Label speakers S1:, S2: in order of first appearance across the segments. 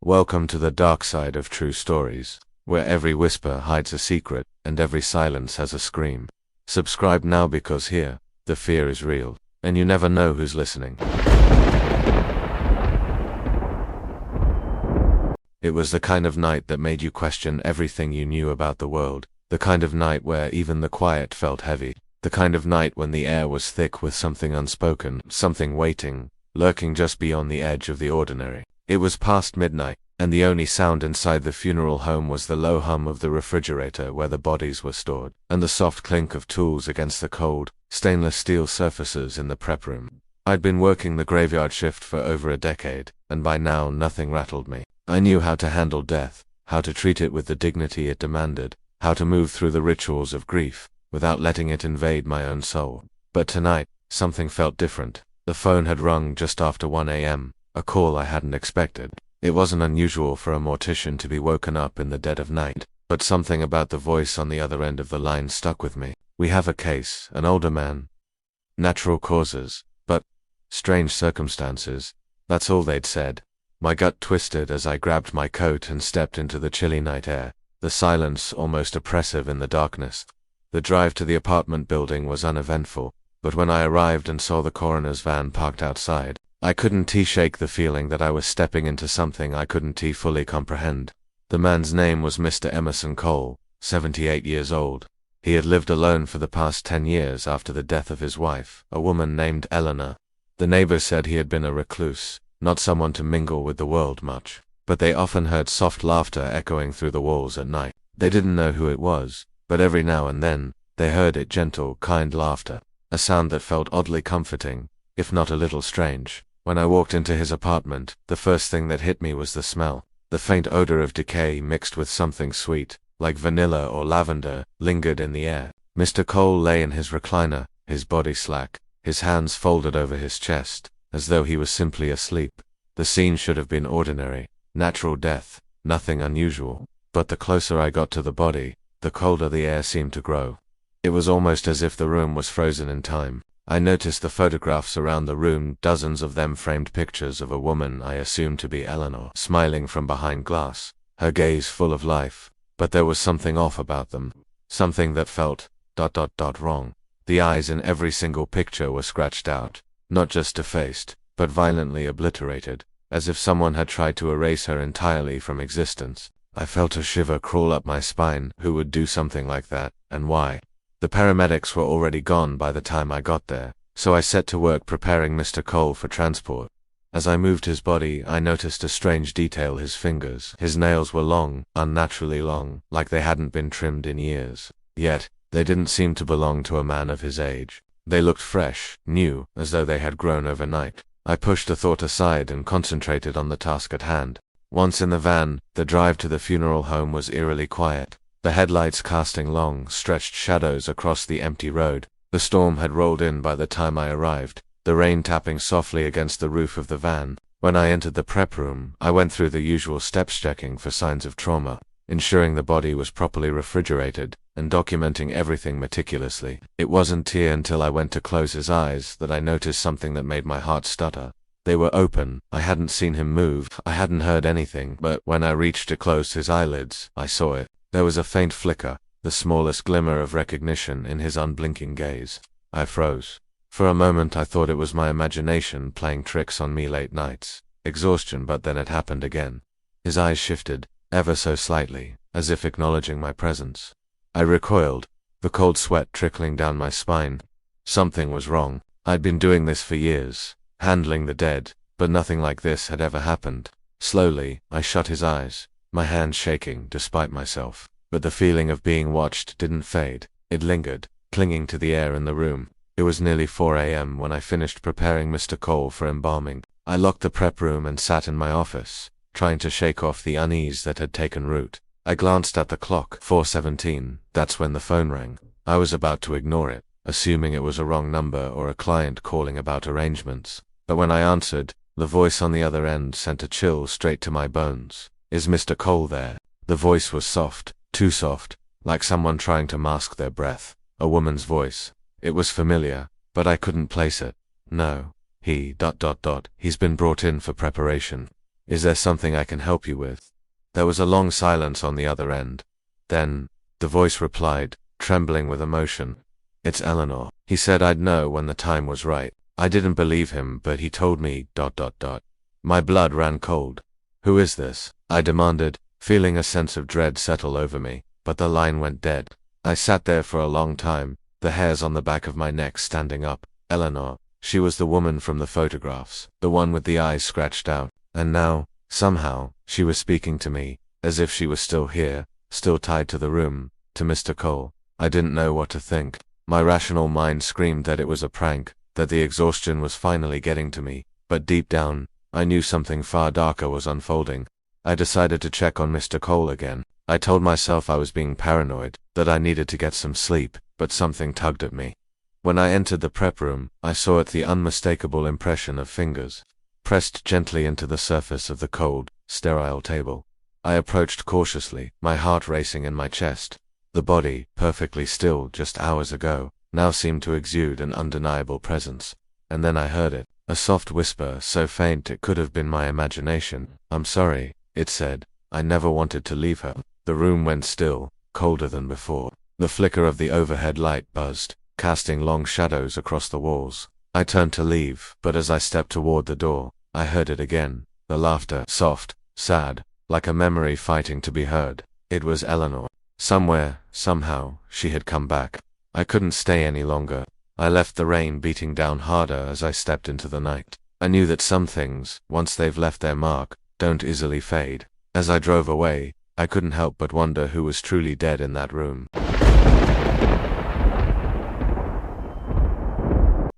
S1: Welcome to the dark side of true stories, where every whisper hides a secret and every silence has a scream. Subscribe now because here, the fear is real, and you never know who's listening. It was the kind of night that made you question everything you knew about the world, the kind of night where even the quiet felt heavy, the kind of night when the air was thick with something unspoken, something waiting, lurking just beyond the edge of the ordinary. It was past midnight, and the only sound inside the funeral home was the low hum of the refrigerator where the bodies were stored, and the soft clink of tools against the cold, stainless steel surfaces in the prep room. I'd been working the graveyard shift for over a decade, and by now nothing rattled me. I knew how to handle death, how to treat it with the dignity it demanded, how to move through the rituals of grief, without letting it invade my own soul. But tonight, something felt different. The phone had rung just after 1 a.m., a call I hadn't expected. It wasn't unusual for a mortician to be woken up in the dead of night, but something about the voice on the other end of the line stuck with me. "We have a case, an older man. Natural causes, but strange circumstances." That's all they'd said. My gut twisted as I grabbed my coat and stepped into the chilly night air, the silence almost oppressive in the darkness. The drive to the apartment building was uneventful, but when I arrived and saw the coroner's van parked outside, I couldn't shake the feeling that I was stepping into something I couldn't fully comprehend. The man's name was Mr. Emerson Cole, 78 years old. He had lived alone for the past 10 years after the death of his wife, a woman named Eleanor. The neighbors said he had been a recluse, not someone to mingle with the world much, but they often heard soft laughter echoing through the walls at night. They didn't know who it was, but every now and then, they heard it, gentle, kind laughter, a sound that felt oddly comforting, if not a little strange. When I walked into his apartment, the first thing that hit me was the smell. The faint odor of decay mixed with something sweet, like vanilla or lavender, lingered in the air. Mr. Cole lay in his recliner, his body slack, his hands folded over his chest, as though he was simply asleep. The scene should have been ordinary, natural death, nothing unusual. But the closer I got to the body, the colder the air seemed to grow. It was almost as if the room was frozen in time. I noticed the photographs around the room, dozens of them framed pictures of a woman I assumed to be Eleanor, smiling from behind glass, her gaze full of life. But there was something off about them, something that felt wrong. The eyes in every single picture were scratched out, not just defaced, but violently obliterated, as if someone had tried to erase her entirely from existence. I felt a shiver crawl up my spine. Who would do something like that, and why? The paramedics were already gone by the time I got there, so I set to work preparing Mr. Cole for transport. As I moved his body, I noticed a strange detail: his fingers. His nails were long, unnaturally long, like they hadn't been trimmed in years. Yet, they didn't seem to belong to a man of his age. They looked fresh, new, as though they had grown overnight. I pushed the thought aside and concentrated on the task at hand. Once in the van, the drive to the funeral home was eerily quiet, the headlights casting long, stretched shadows across the empty road. The storm had rolled in by the time I arrived, the rain tapping softly against the roof of the van. When I entered the prep room, I went through the usual steps, checking for signs of trauma, ensuring the body was properly refrigerated, and documenting everything meticulously. It wasn't until I went to close his eyes that I noticed something that made my heart stutter. They were open. I hadn't seen him move, I hadn't heard anything, but when I reached to close his eyelids, I saw it. There was a faint flicker, the smallest glimmer of recognition in his unblinking gaze. I froze. For a moment I thought it was my imagination playing tricks on me late nights. Exhaustion, but then it happened again. His eyes shifted, ever so slightly, as if acknowledging my presence. I recoiled, the cold sweat trickling down my spine. Something was wrong. I'd been doing this for years, handling the dead, but nothing like this had ever happened. Slowly, I shut his eyes, my hands shaking despite myself. But the feeling of being watched didn't fade. It lingered, clinging to the air in the room. It was nearly 4 a.m. when I finished preparing Mr. Cole for embalming. I locked the prep room and sat in my office, trying to shake off the unease that had taken root. I glanced at the clock, 4:17, that's when the phone rang. I was about to ignore it, assuming it was a wrong number or a client calling about arrangements. But when I answered, the voice on the other end sent a chill straight to my bones. "Is Mr. Cole there?" The voice was soft, too soft, like someone trying to mask their breath. A woman's voice. It was familiar, but I couldn't place it. "No. He's been brought in for preparation." Is there something I can help you with? There was a long silence on the other end. Then, the voice replied, trembling with emotion. It's Eleanor. He said I'd know when the time was right. I didn't believe him, but he told me ... My blood ran cold. Who is this? I demanded, feeling a sense of dread settle over me, but the line went dead. I sat there for a long time, the hairs on the back of my neck standing up. Eleanor. She was the woman from the photographs, the one with the eyes scratched out, and now, somehow, she was speaking to me, as if she was still here, still tied to the room, to Mr. Cole. I didn't know what to think. My rational mind screamed that it was a prank, that the exhaustion was finally getting to me, but deep down, I knew something far darker was unfolding. I decided to check on Mr. Cole again. I told myself I was being paranoid, that I needed to get some sleep, but something tugged at me. When I entered the prep room, I saw it the unmistakable impression of fingers, pressed gently into the surface of the cold, sterile table. I approached cautiously, my heart racing in my chest. The body, perfectly still just hours ago, now seemed to exude an undeniable presence. And then I heard it, a soft whisper so faint it could have been my imagination. I'm sorry, it said. I never wanted to leave her. The room went still, colder than before. The flicker of the overhead light buzzed, casting long shadows across the walls. I turned to leave, but as I stepped toward the door, I heard it again, the laughter, soft, sad, like a memory fighting to be heard. It was Eleanor. Somewhere, somehow, she had come back. I couldn't stay any longer. I left the rain beating down harder as I stepped into the night. I knew that some things, once they've left their mark, don't easily fade. As I drove away, I couldn't help but wonder who was truly dead in that room.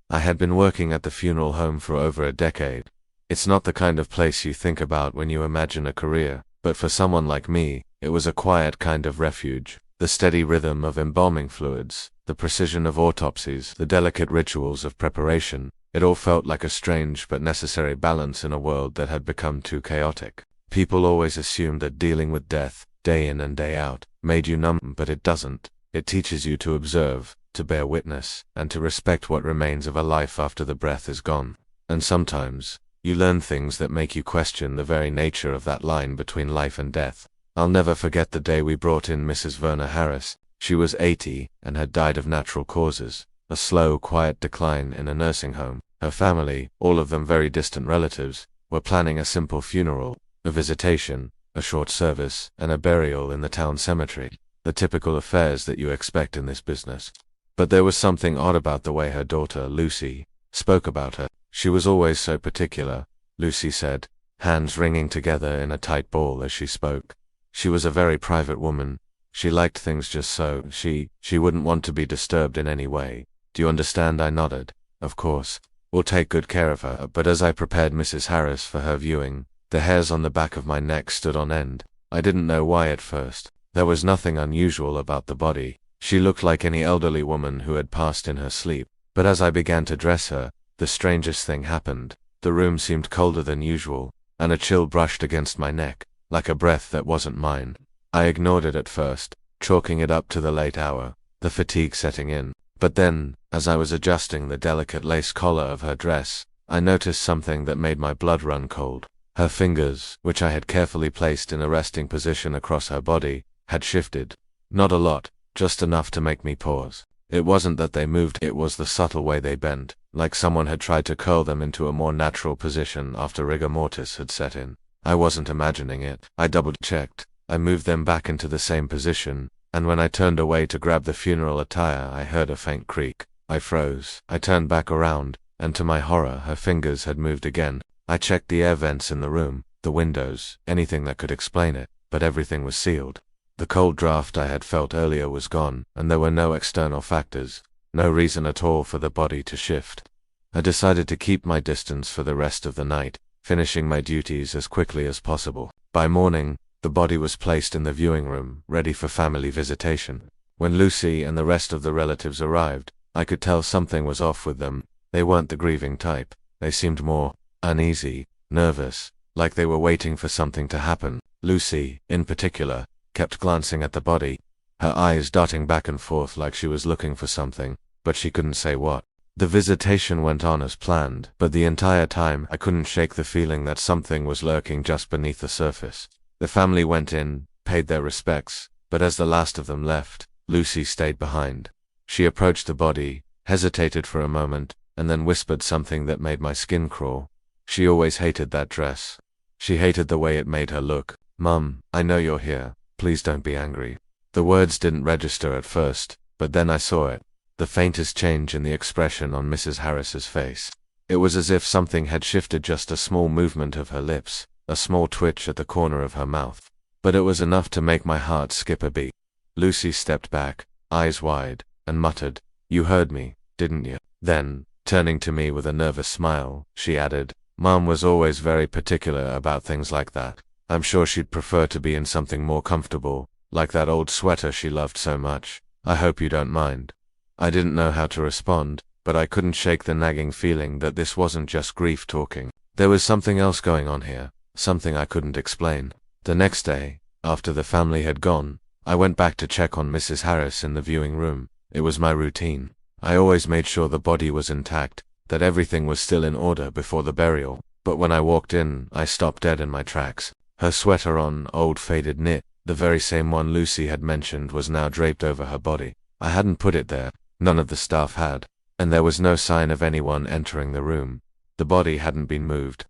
S1: I had been working at the funeral home for over a decade. It's not the kind of place you think about when you imagine a career, but for someone like me, it was a quiet kind of refuge. The steady rhythm of embalming fluids, the precision of autopsies, the delicate rituals of preparation, it all felt like a strange but necessary balance in a world that had become too chaotic. People always assume that dealing with death, day in and day out, made you numb, but it doesn't. It teaches you to observe, to bear witness, and to respect what remains of a life after the breath is gone. And sometimes, you learn things that make you question the very nature of that line between life and death. I'll never forget the day we brought in Mrs. Verna Harris. She was 80 and had died of natural causes, a slow, quiet decline in a nursing home. Her family, all of them very distant relatives, were planning a simple funeral, a visitation, a short service, and a burial in the town cemetery. The typical affairs that you expect in this business. But there was something odd about the way her daughter, Lucy, spoke about her. She was always so particular, Lucy said, hands wringing together in a tight ball as she spoke. She was a very private woman. She liked things just so. She wouldn't want to be disturbed in any way. Do you understand? I nodded. Of course. We'll take good care of her. But as I prepared Mrs. Harris for her viewing, the hairs on the back of my neck stood on end. I didn't know why at first. There was nothing unusual about the body. She looked like any elderly woman who had passed in her sleep. But as I began to dress her, the strangest thing happened. The room seemed colder than usual, and a chill brushed against my neck, like a breath that wasn't mine. I ignored it at first, chalking it up to the late hour, the fatigue setting in. But then, as I was adjusting the delicate lace collar of her dress, I noticed something that made my blood run cold. Her fingers, which I had carefully placed in a resting position across her body, had shifted. Not a lot, just enough to make me pause. It wasn't that they moved, it was the subtle way they bent, like someone had tried to curl them into a more natural position after rigor mortis had set in. I wasn't imagining it. I double-checked. I moved them back into the same position, and when I turned away to grab the funeral attire, I heard a faint creak. I froze. I turned back around, and to my horror, her fingers had moved again. I checked the air vents in the room, the windows, anything that could explain it, but everything was sealed. The cold draft I had felt earlier was gone, and there were no external factors, no reason at all for the body to shift. I decided to keep my distance for the rest of the night, finishing my duties as quickly as possible. By morning, the body was placed in the viewing room, ready for family visitation. When Lucy and the rest of the relatives arrived, I could tell something was off with them. They weren't the grieving type. They seemed more uneasy, nervous, like they were waiting for something to happen. Lucy, in particular, kept glancing at the body, her eyes darting back and forth like she was looking for something, but she couldn't say what. The visitation went on as planned, but the entire time I couldn't shake the feeling that something was lurking just beneath the surface. The family went in, paid their respects, but as the last of them left, Lucy stayed behind. She approached the body, hesitated for a moment, and then whispered something that made my skin crawl. She always hated that dress. She hated the way it made her look. "Mum, I know you're here. Please don't be angry." The words didn't register at first, but then I saw it. The faintest change in the expression on Mrs. Harris's face. It was as if something had shifted, just a small movement of her lips, a small twitch at the corner of her mouth. But it was enough to make my heart skip a beat. Lucy stepped back, eyes wide, and muttered, "You heard me, didn't you?" Then, turning to me with a nervous smile, she added, "Mom was always very particular about things like that. I'm sure she'd prefer to be in something more comfortable, like that old sweater she loved so much. I hope you don't mind." I didn't know how to respond, but I couldn't shake the nagging feeling that this wasn't just grief talking. There was something else going on here, something I couldn't explain. The next day, after the family had gone, I went back to check on Mrs. Harris in the viewing room. It was my routine. I always made sure the body was intact, that everything was still in order before the burial. But when I walked in, I stopped dead in my tracks. Her sweater on, old faded knit, the very same one Lucy had mentioned, was now draped over her body. I hadn't put it there. None of the staff had. And there was no sign of anyone entering the room. The body hadn't been moved.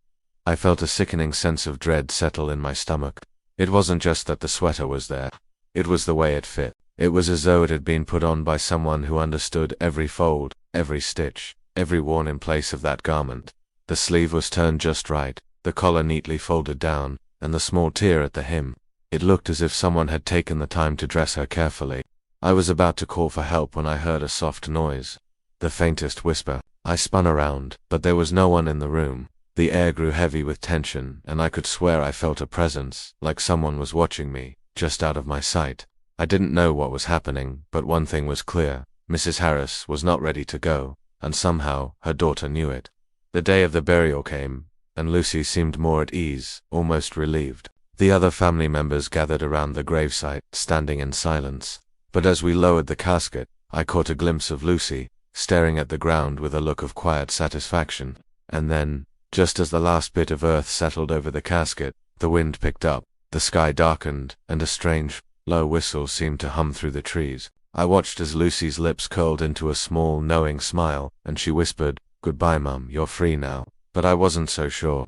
S1: I felt a sickening sense of dread settle in my stomach. It wasn't just that the sweater was there. It was the way it fit. It was as though it had been put on by someone who understood every fold, every stitch, every worn in place of that garment. The sleeve was turned just right, the collar neatly folded down, and the small tear at the hem. It looked as if someone had taken the time to dress her carefully. I was about to call for help when I heard a soft noise. The faintest whisper. I spun around, but there was no one in the room. The air grew heavy with tension, and I could swear I felt a presence, like someone was watching me, just out of my sight. I didn't know what was happening, but one thing was clear. Mrs. Harris was not ready to go, and somehow her daughter knew it. The day of the burial came, and Lucy seemed more at ease, almost relieved. The other family members gathered around the gravesite, standing in silence. But as we lowered the casket, I caught a glimpse of Lucy, staring at the ground with a look of quiet satisfaction. And then, just as the last bit of earth settled over the casket, the wind picked up, the sky darkened, and a strange, low whistle seemed to hum through the trees. I watched as Lucy's lips curled into a small, knowing smile, and she whispered, "Goodbye, Mum, you're free now." But I wasn't so sure.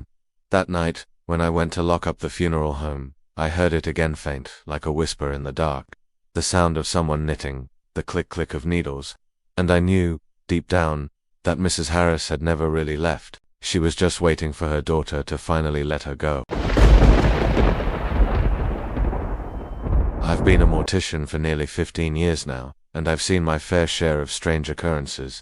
S1: That night, when I went to lock up the funeral home, I heard it again, faint, like a whisper in the dark. The sound of someone knitting, the click-click of needles. And I knew, deep down, that Mrs. Harris had never really left. She was just waiting for her daughter to finally let her go. I've been a mortician for nearly 15 years now, and I've seen my fair share of strange occurrences.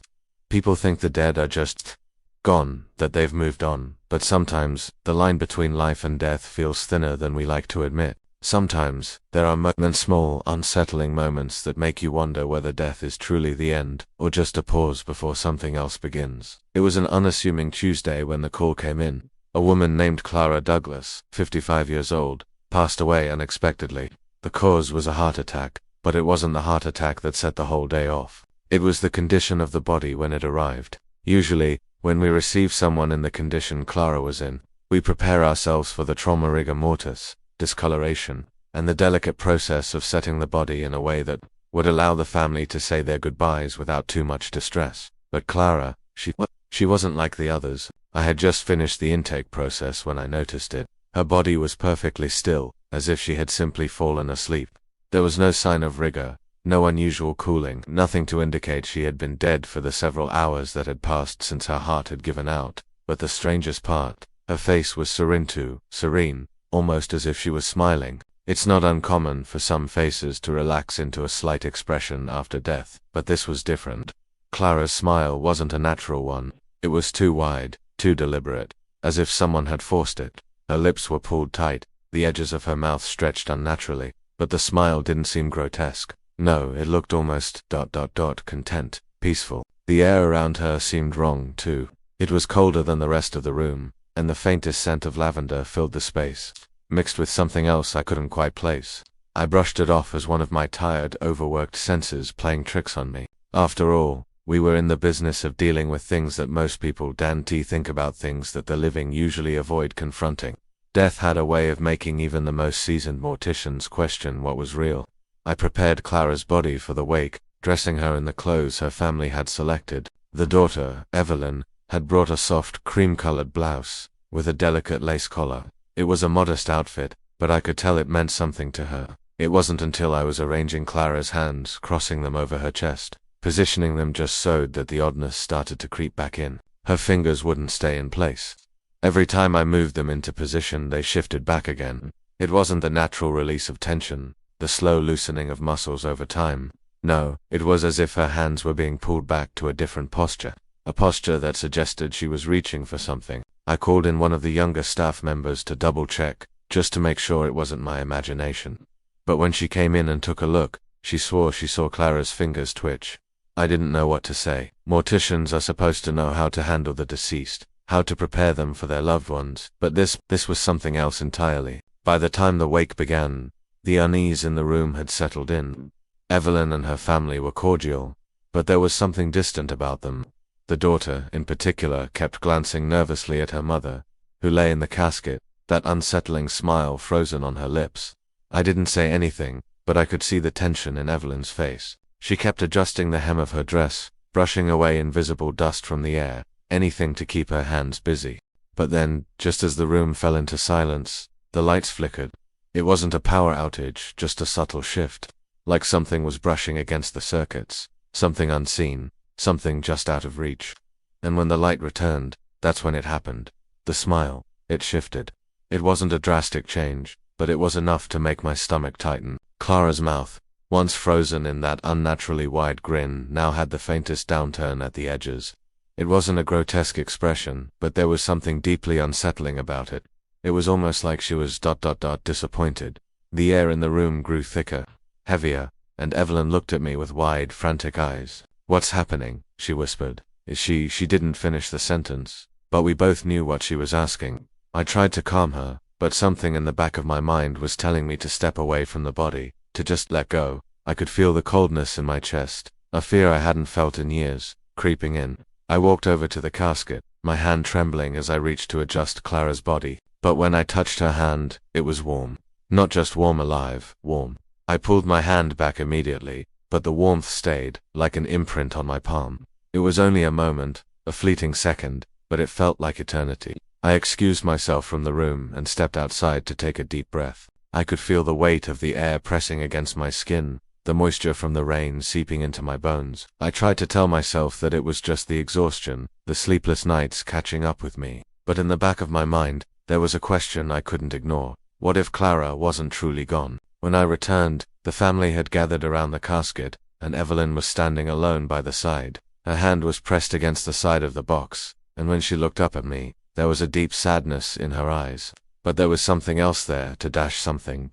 S1: People think the dead are just gone, that they've moved on, but sometimes the line between life and death feels thinner than we like to admit. Sometimes there are small, unsettling moments that make you wonder whether death is truly the end, or just a pause before something else begins. It was an unassuming Tuesday when the call came in. A woman named Clara Douglas, 55 years old, passed away unexpectedly. The cause was a heart attack, but it wasn't the heart attack that set the whole day off. It was the condition of the body when it arrived. Usually, when we receive someone in the condition Clara was in, we prepare ourselves for the trauma rigor mortis, discoloration, and the delicate process of setting the body in a way that would allow the family to say their goodbyes without too much distress. But Clara, she wasn't like the others. I had just finished the intake process when I noticed it. Her body was perfectly still, as if she had simply fallen asleep. There was no sign of rigor, no unusual cooling, nothing to indicate she had been dead for the several hours that had passed since her heart had given out. But the strangest part, her face was serene, almost as if she was smiling. It's not uncommon for some faces to relax into a slight expression after death, but this was different. Clara's smile wasn't a natural one. It was too wide, too deliberate, as if someone had forced it. Her lips were pulled tight, the edges of her mouth stretched unnaturally, but the smile didn't seem grotesque. No, it looked almost content, peaceful. The air around her seemed wrong, too. It was colder than the rest of the room, and the faintest scent of lavender filled the space, mixed with something else I couldn't quite place. I brushed it off as one of my tired, overworked senses playing tricks on me. After all, We were in the business of dealing with things that most people don't think about, things that the living usually avoid confronting. Death had a way of making even the most seasoned morticians question what was real. I prepared Clara's body for the wake, dressing her in the clothes her family had selected. The daughter, Evelyn, had brought a soft, cream-colored blouse, with a delicate lace collar. It was a modest outfit, but I could tell it meant something to her. It wasn't until I was arranging Clara's hands, crossing them over her chest, positioning them just so that the oddness started to creep back in. Her fingers wouldn't stay in place. Every time I moved them into position, they shifted back again. It wasn't the natural release of tension, the slow loosening of muscles over time. No, it was as if her hands were being pulled back to a different posture, a posture that suggested she was reaching for something. I called in one of the younger staff members to double-check, just to make sure it wasn't my imagination. But when she came in and took a look, she swore she saw Clara's fingers twitch. I didn't know what to say. Morticians are supposed to know how to handle the deceased, how to prepare them for their loved ones, but this was something else entirely. By the time the wake began, the unease in the room had settled in. Evelyn and her family were cordial, but there was something distant about them. The daughter, in particular, kept glancing nervously at her mother, who lay in the casket, that unsettling smile frozen on her lips. I didn't say anything, but I could see the tension in Evelyn's face. She kept adjusting the hem of her dress, brushing away invisible dust from the air, anything to keep her hands busy. But then, just as the room fell into silence, the lights flickered. It wasn't a power outage, just a subtle shift. Like something was brushing against the circuits, something unseen, something just out of reach. And when the light returned, that's when it happened. The smile, it shifted. It wasn't a drastic change, but it was enough to make my stomach tighten. Clara's mouth, once frozen in that unnaturally wide grin, now had the faintest downturn at the edges. It wasn't a grotesque expression, but there was something deeply unsettling about it. It was almost like she was disappointed. The air in the room grew thicker, heavier, and Evelyn looked at me with wide, frantic eyes. "What's happening?" she whispered. She didn't finish the sentence, but we both knew what she was asking. I tried to calm her, but something in the back of my mind was telling me to step away from the body, to just let go. I could feel the coldness in my chest, a fear I hadn't felt in years, creeping in. I walked over to the casket, my hand trembling as I reached to adjust Clara's body. But when I touched her hand, it was warm. Not just warm alive, warm. I pulled my hand back immediately, but the warmth stayed, like an imprint on my palm. It was only a moment, a fleeting second, but it felt like eternity. I excused myself from the room and stepped outside to take a deep breath. I could feel the weight of the air pressing against my skin, the moisture from the rain seeping into my bones. I tried to tell myself that it was just the exhaustion, the sleepless nights catching up with me. But in the back of my mind, there was a question I couldn't ignore. What if Clara wasn't truly gone? When I returned, the family had gathered around the casket, and Evelyn was standing alone by the side. Her hand was pressed against the side of the box, and when she looked up at me, there was a deep sadness in her eyes. But there was something else there, to dash something,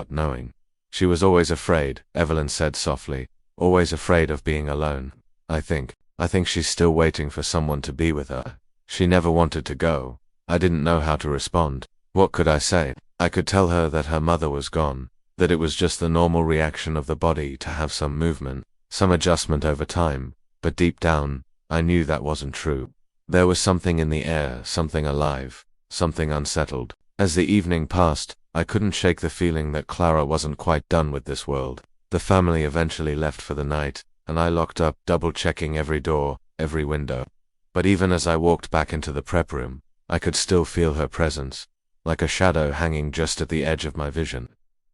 S1: knowing. She was always afraid, Evelyn said softly, always afraid of being alone. I think she's still waiting for someone to be with her. She never wanted to go. I didn't know how to respond. What could I say? I could tell her that her mother was gone, that it was just the normal reaction of the body to have some movement, some adjustment over time, but deep down, I knew that wasn't true. There was something in the air, something alive, something unsettled. As the evening passed, I couldn't shake the feeling that Clara wasn't quite done with this world. The family eventually left for the night, and I locked up, double-checking every door, every window. But even as I walked back into the prep room, I could still feel her presence, like a shadow hanging just at the edge of my vision.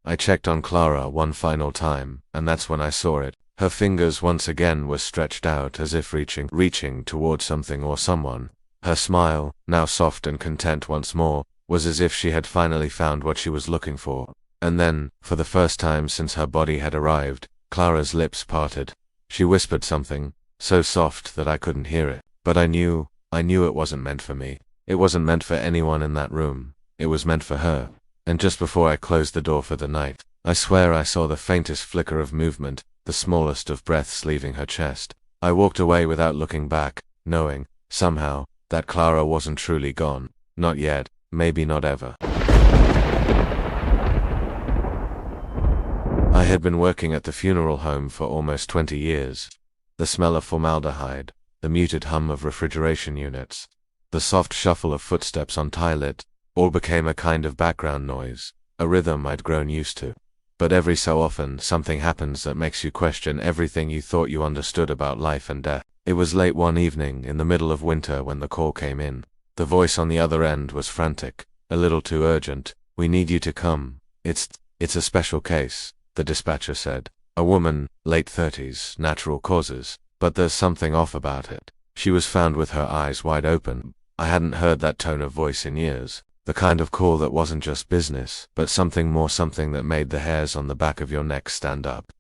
S1: I checked on Clara one final time, and that's when I saw it. Her fingers once again were stretched out as if reaching toward something or someone. Her smile, now soft and content once more, was as if she had finally found what she was looking for. And then, for the first time since her body had arrived, Clara's lips parted. She whispered something, so soft that I couldn't hear it. But I knew it wasn't meant for me. It wasn't meant for anyone in that room. It was meant for her. And just before I closed the door for the night, I swear I saw the faintest flicker of movement, the smallest of breaths leaving her chest. I walked away without looking back, knowing, somehow, that Clara wasn't truly gone. Not yet, maybe not ever. I had been working at the funeral home for almost 20 years. The smell of formaldehyde, the muted hum of refrigeration units, the soft shuffle of footsteps on tilet, all became a kind of background noise, a rhythm I'd grown used to. But every so often, something happens that makes you question everything you thought you understood about life and death. It was late one evening, in the middle of winter, when the call came in. The voice on the other end was frantic, a little too urgent. "We need you to come. It's a special case," the dispatcher said. "A woman, late 30s, natural causes, but there's something off about it." She was found with her eyes wide open. I hadn't heard that tone of voice in years. The kind of call that wasn't just business, but something more, something that made the hairs on the back of your neck stand up.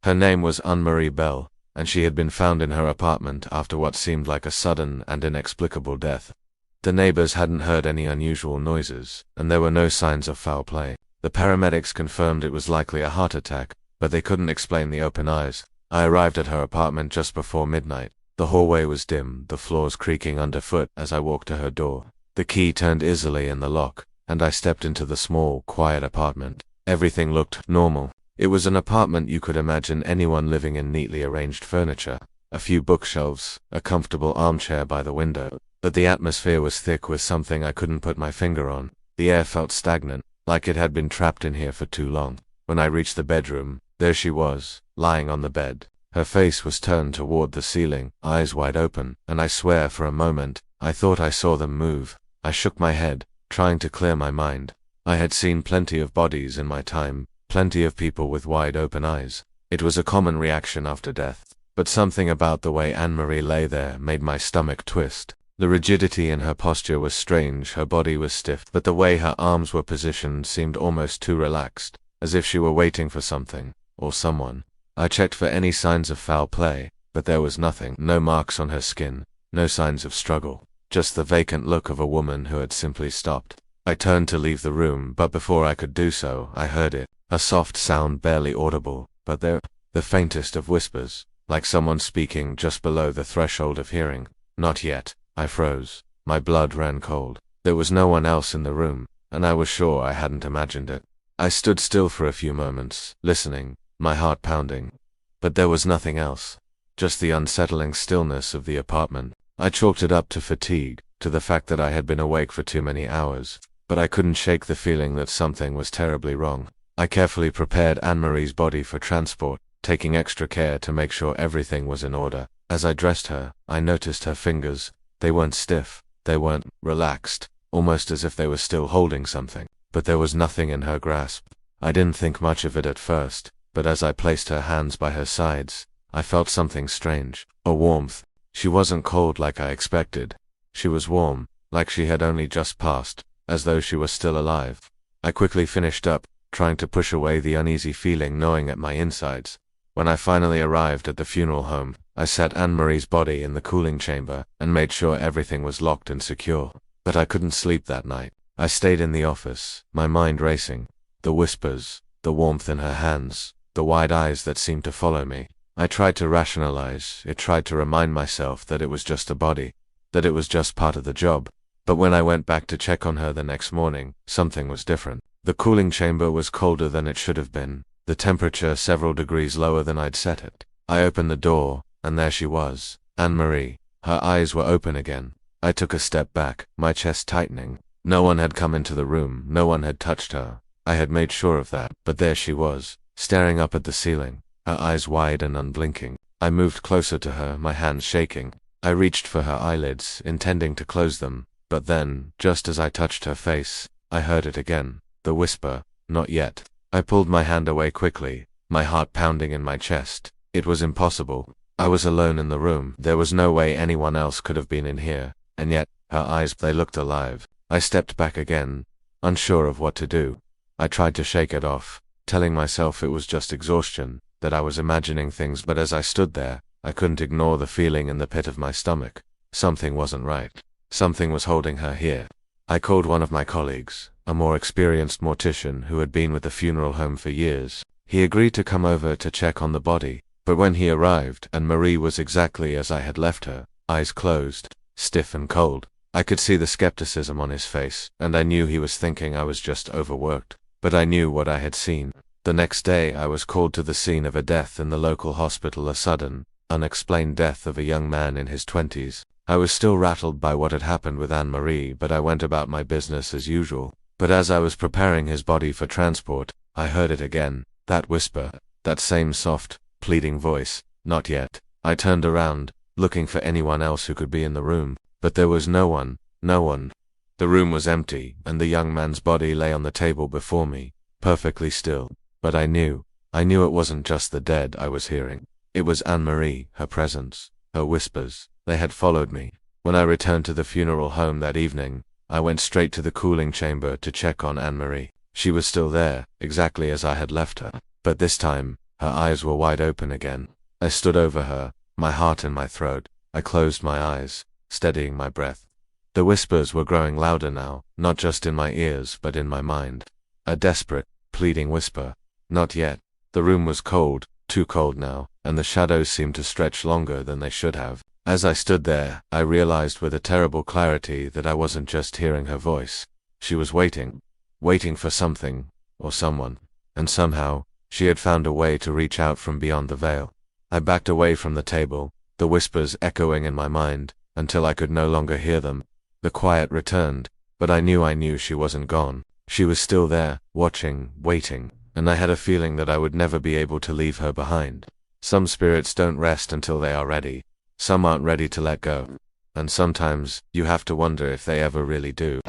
S1: Her name was Anne-Marie Bell, and she had been found in her apartment after what seemed like a sudden and inexplicable death. The neighbors hadn't heard any unusual noises, and there were no signs of foul play. The paramedics confirmed it was likely a heart attack, but they couldn't explain the open eyes. I arrived at her apartment just before midnight. The hallway was dim, the floors creaking underfoot as I walked to her door. The key turned easily in the lock, and I stepped into the small, quiet apartment. Everything looked normal. It was an apartment you could imagine anyone living in: neatly arranged furniture, a few bookshelves, a comfortable armchair by the window. But the atmosphere was thick with something I couldn't put my finger on. The air felt stagnant, like it had been trapped in here for too long. When I reached the bedroom, there she was, lying on the bed. Her face was turned toward the ceiling, eyes wide open, and I swear for a moment, I thought I saw them move. I shook my head, trying to clear my mind. I had seen plenty of bodies in my time, plenty of people with wide open eyes. It was a common reaction after death. But something about the way Anne-Marie lay there made my stomach twist. The rigidity in her posture was strange, her body was stiff, but the way her arms were positioned seemed almost too relaxed, as if she were waiting for something, or someone. I checked for any signs of foul play, but there was nothing. No marks on her skin, no signs of struggle. Just the vacant look of a woman who had simply stopped. I turned to leave the room, but before I could do so, I heard it. A soft sound, barely audible, but the faintest of whispers, like someone speaking just below the threshold of hearing. Not yet. I froze. My blood ran cold. There was no one else in the room, and I was sure I hadn't imagined it. I stood still for a few moments, listening, my heart pounding. But there was nothing else. Just the unsettling stillness of the apartment. I chalked it up to fatigue, to the fact that I had been awake for too many hours. But I couldn't shake the feeling that something was terribly wrong. I carefully prepared Anne-Marie's body for transport, taking extra care to make sure everything was in order. As I dressed her, I noticed her fingers. They weren't stiff, they weren't relaxed, almost as if they were still holding something. But there was nothing in her grasp. I didn't think much of it at first, but as I placed her hands by her sides, I felt something strange, a warmth. She wasn't cold like I expected. She was warm, like she had only just passed, as though she was still alive. I quickly finished up, trying to push away the uneasy feeling gnawing at my insides. When I finally arrived at the funeral home, I set Anne-Marie's body in the cooling chamber and made sure everything was locked and secure. But I couldn't sleep that night. I stayed in the office, my mind racing. The whispers, the warmth in her hands, the wide eyes that seemed to follow me. I tried to rationalize, tried to remind myself that it was just a body, that it was just part of the job. But when I went back to check on her the next morning, something was different. The cooling chamber was colder than it should have been, the temperature several degrees lower than I'd set it. I opened the door, and there she was, Anne-Marie. Her eyes were open again. I took a step back, my chest tightening. No one had come into the room, no one had touched her. I had made sure of that, but there she was, staring up at the ceiling, her eyes wide and unblinking. I moved closer to her, my hands shaking. I reached for her eyelids, intending to close them, but then, just as I touched her face, I heard it again, the whisper, "Not yet." I pulled my hand away quickly, my heart pounding in my chest. It was impossible. I was alone in the room. There was no way anyone else could have been in here, and yet, her eyes, they looked alive. I stepped back again, unsure of what to do. I tried to shake it off, telling myself it was just exhaustion, that I was imagining things, but as I stood there, I couldn't ignore the feeling in the pit of my stomach. Something wasn't right. Something was holding her here. I called one of my colleagues, a more experienced mortician who had been with the funeral home for years. He agreed to come over to check on the body, but when he arrived, Anne-Marie was exactly as I had left her, eyes closed, stiff and cold. I could see the skepticism on his face, and I knew he was thinking I was just overworked. But I knew what I had seen. The next day I was called to the scene of a death in the local hospital, a sudden, unexplained death of a young man in his 20s. I was still rattled by what had happened with Anne-Marie, but I went about my business as usual. But as I was preparing his body for transport, I heard it again, that whisper, that same soft, pleading voice. Not yet. I turned around, looking for anyone else who could be in the room, but there was no one, no one. The room was empty, and the young man's body lay on the table before me, perfectly still. But I knew it wasn't just the dead I was hearing. It was Anne-Marie, her presence, her whispers. They had followed me. When I returned to the funeral home that evening, I went straight to the cooling chamber to check on Anne-Marie. She was still there, exactly as I had left her, but this time, her eyes were wide open again. I stood over her, my heart in my throat. I closed my eyes, steadying my breath. The whispers were growing louder now, not just in my ears but in my mind. A desperate, pleading whisper. Not yet. The room was cold, too cold now, and the shadows seemed to stretch longer than they should have. As I stood there, I realized with a terrible clarity that I wasn't just hearing her voice. She was waiting for something, or someone, and somehow, she had found a way to reach out from beyond the veil. I backed away from the table, the whispers echoing in my mind, until I could no longer hear them. The quiet returned, but I knew she wasn't gone. She was still there, watching, waiting, and I had a feeling that I would never be able to leave her behind. Some spirits don't rest until they are ready. Some aren't ready to let go. And sometimes, you have to wonder if they ever really do.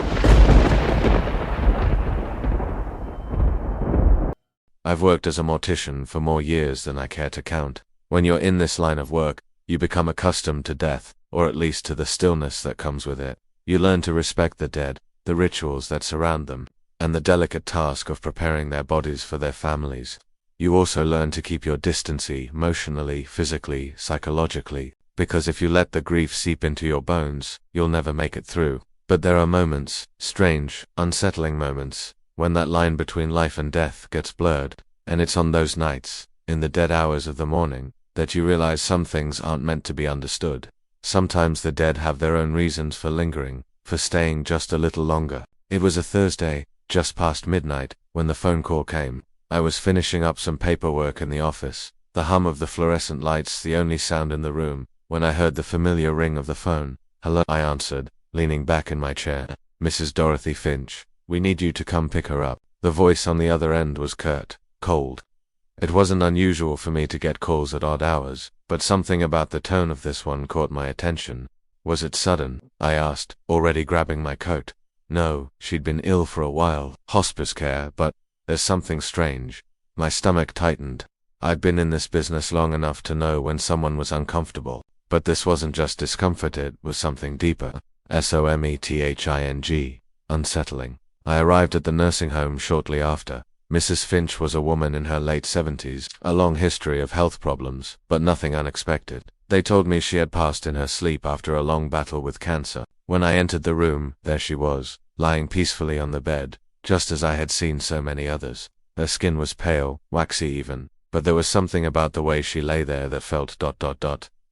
S1: I've worked as a mortician for more years than I care to count. When you're in this line of work, you become accustomed to death, or at least to the stillness that comes with it. You learn to respect the dead, the rituals that surround them, and the delicate task of preparing their bodies for their families. You also learn to keep your distance emotionally, physically, psychologically, because if you let the grief seep into your bones, you'll never make it through. But there are moments, strange, unsettling moments, when that line between life and death gets blurred, and it's on those nights, in the dead hours of the morning, that you realize some things aren't meant to be understood. Sometimes the dead have their own reasons for lingering, for staying just a little longer. It was a Thursday, just past midnight, when the phone call came. I was finishing up some paperwork in the office, the hum of the fluorescent lights the only sound in the room, when I heard the familiar ring of the phone. "Hello," I answered, leaning back in my chair. "Mrs. Dorothy Finch. We need you to come pick her up." The voice on the other end was curt, cold. It wasn't unusual for me to get calls at odd hours, but something about the tone of this one caught my attention. "Was it sudden?" I asked, already grabbing my coat. No, she'd been ill for a while, hospice care, but there's something strange. My stomach tightened. I'd been in this business long enough to know when someone was uncomfortable, but this wasn't just discomfort, it was something deeper. SOMETHING. Unsettling. I arrived at the nursing home shortly after. Mrs. Finch was a woman in her late 70s, a long history of health problems, but nothing unexpected. They told me she had passed in her sleep after a long battle with cancer. When I entered the room, there she was, lying peacefully on the bed, just as I had seen so many others. Her skin was pale, waxy even, but there was something about the way she lay there that felt ...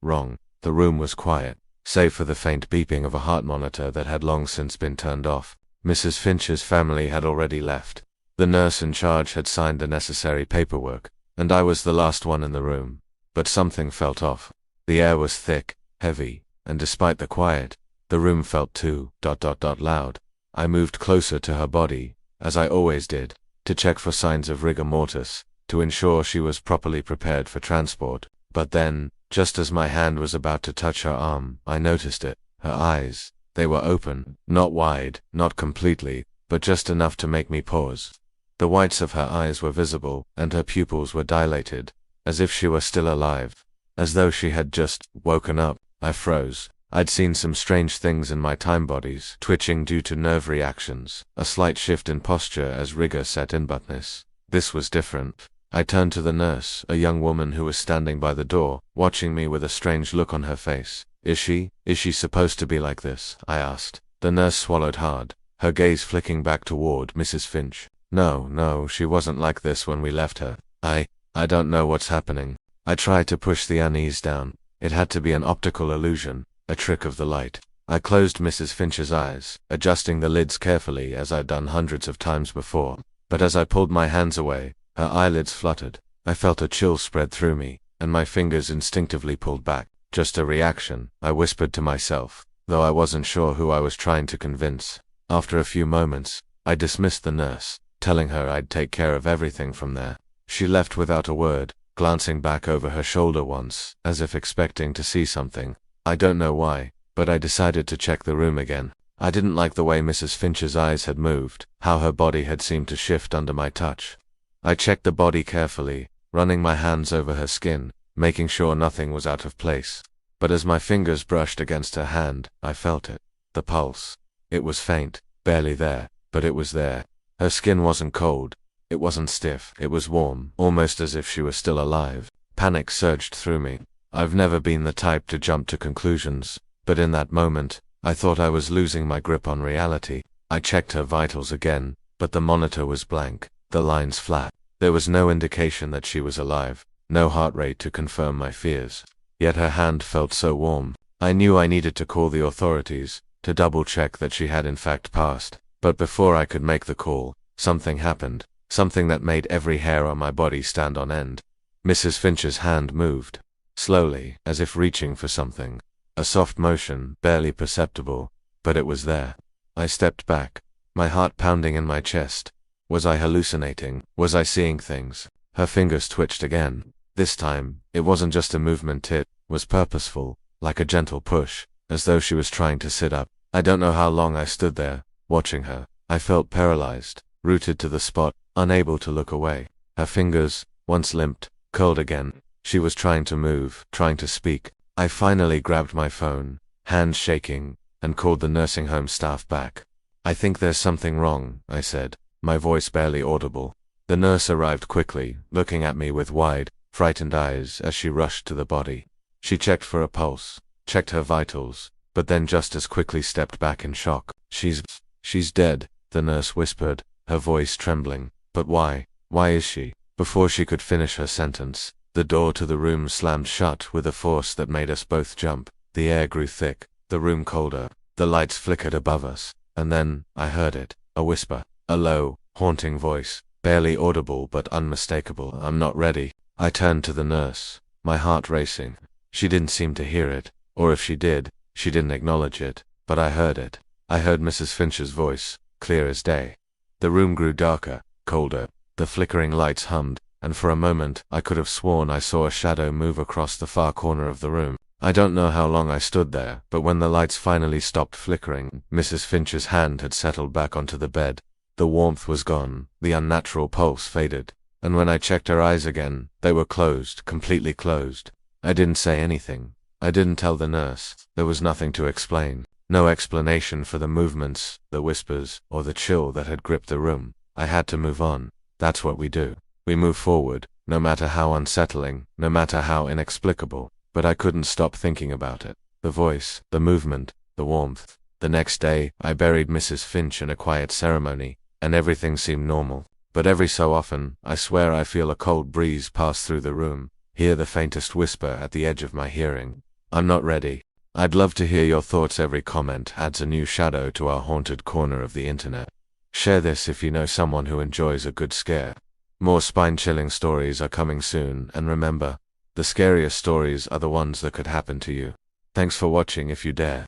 S1: wrong. The room was quiet, save for the faint beeping of a heart monitor that had long since been turned off. Mrs. Finch's family had already left. The nurse in charge had signed the necessary paperwork, and I was the last one in the room. But something felt off. The air was thick, heavy, and despite the quiet, the room felt too ... loud. I moved closer to her body, as I always did, to check for signs of rigor mortis, to ensure she was properly prepared for transport. But then, just as my hand was about to touch her arm, I noticed it. Her eyes, they were open, not wide, not completely, but just enough to make me pause. The whites of her eyes were visible, and her pupils were dilated, as if she were still alive. As though she had just woken up. I froze. I'd seen some strange things in my time bodies, twitching due to nerve reactions, a slight shift in posture as rigor set in, but this was different. I turned to the nurse, a young woman who was standing by the door, watching me with a strange look on her face. Is she supposed to be like this?" I asked. The nurse swallowed hard, her gaze flicking back toward Mrs. Finch. No, she wasn't like this when we left her. I don't know what's happening." I tried to push the unease down. It had to be an optical illusion, a trick of the light. I closed Mrs. Finch's eyes, adjusting the lids carefully as I'd done hundreds of times before. But as I pulled my hands away, her eyelids fluttered. I felt a chill spread through me. and my fingers instinctively pulled back. Just a reaction, I whispered to myself, though I wasn't sure who I was trying to convince. After a few moments, I dismissed the nurse, telling her I'd take care of everything from there. She left without a word, glancing back over her shoulder once, as if expecting to see something. I don't know why, but I decided to check the room again. I didn't like the way Mrs. Finch's eyes had moved, how her body had seemed to shift under my touch. I checked the body carefully, running my hands over her skin, making sure nothing was out of place. But as my fingers brushed against her hand, I felt it. The pulse. It was faint, barely there, but it was there. Her skin wasn't cold. It wasn't stiff. It was warm, almost as if she was still alive. Panic surged through me. I've never been the type to jump to conclusions, but in that moment, I thought I was losing my grip on reality. I checked her vitals again, but the monitor was blank, the lines flat. There was no indication that she was alive, no heart rate to confirm my fears. Yet her hand felt so warm. I knew I needed to call the authorities, to double-check that she had in fact passed. But before I could make the call, something happened, something that made every hair on my body stand on end. Mrs. Finch's hand moved, slowly, as if reaching for something. A soft motion, barely perceptible, but it was there. I stepped back, my heart pounding in my chest. Was I hallucinating? Was I seeing things? Her fingers twitched again. This time, it wasn't just a movement, it was purposeful, like a gentle push, as though she was trying to sit up. I don't know how long I stood there, watching her. I felt paralyzed, rooted to the spot, unable to look away. Her fingers, once limped, curled again. She was trying to move, trying to speak. I finally grabbed my phone, hands shaking, and called the nursing home staff back. "I think there's something wrong," I said, my voice barely audible. The nurse arrived quickly, looking at me with wide, frightened eyes as she rushed to the body. She checked for a pulse, checked her vitals, but then just as quickly stepped back in shock. She's dead," the nurse whispered, her voice trembling. "But why? Why is she?" Before she could finish her sentence, the door to the room slammed shut with a force that made us both jump. The air grew thick, the room colder, the lights flickered above us, and then, I heard it, a whisper, a low, haunting voice, barely audible but unmistakable. "I'm not ready." I turned to the nurse, my heart racing. She didn't seem to hear it, or if she did, she didn't acknowledge it, but I heard it. I heard Mrs. Finch's voice, clear as day. The room grew darker, colder, the flickering lights hummed, and for a moment I could have sworn I saw a shadow move across the far corner of the room. I don't know how long I stood there, but when the lights finally stopped flickering, Mrs. Finch's hand had settled back onto the bed. The warmth was gone, the unnatural pulse faded, and when I checked her eyes again, they were closed, completely closed. I didn't say anything. I didn't tell the nurse. There was nothing to explain. No explanation for the movements, the whispers, or the chill that had gripped the room. I had to move on. That's what we do. We move forward, no matter how unsettling, no matter how inexplicable. But I couldn't stop thinking about it. The voice, the movement, the warmth. The next day, I buried Mrs. Finch in a quiet ceremony, and everything seemed normal. But every so often, I swear I feel a cold breeze pass through the room, hear the faintest whisper at the edge of my hearing. I'm not ready. I'd love to hear your thoughts. Every comment adds a new shadow to our haunted corner of the internet. Share this if you know someone who enjoys a good scare. More spine-chilling stories are coming soon, and remember, the scariest stories are the ones that could happen to you. Thanks for watching if you dare.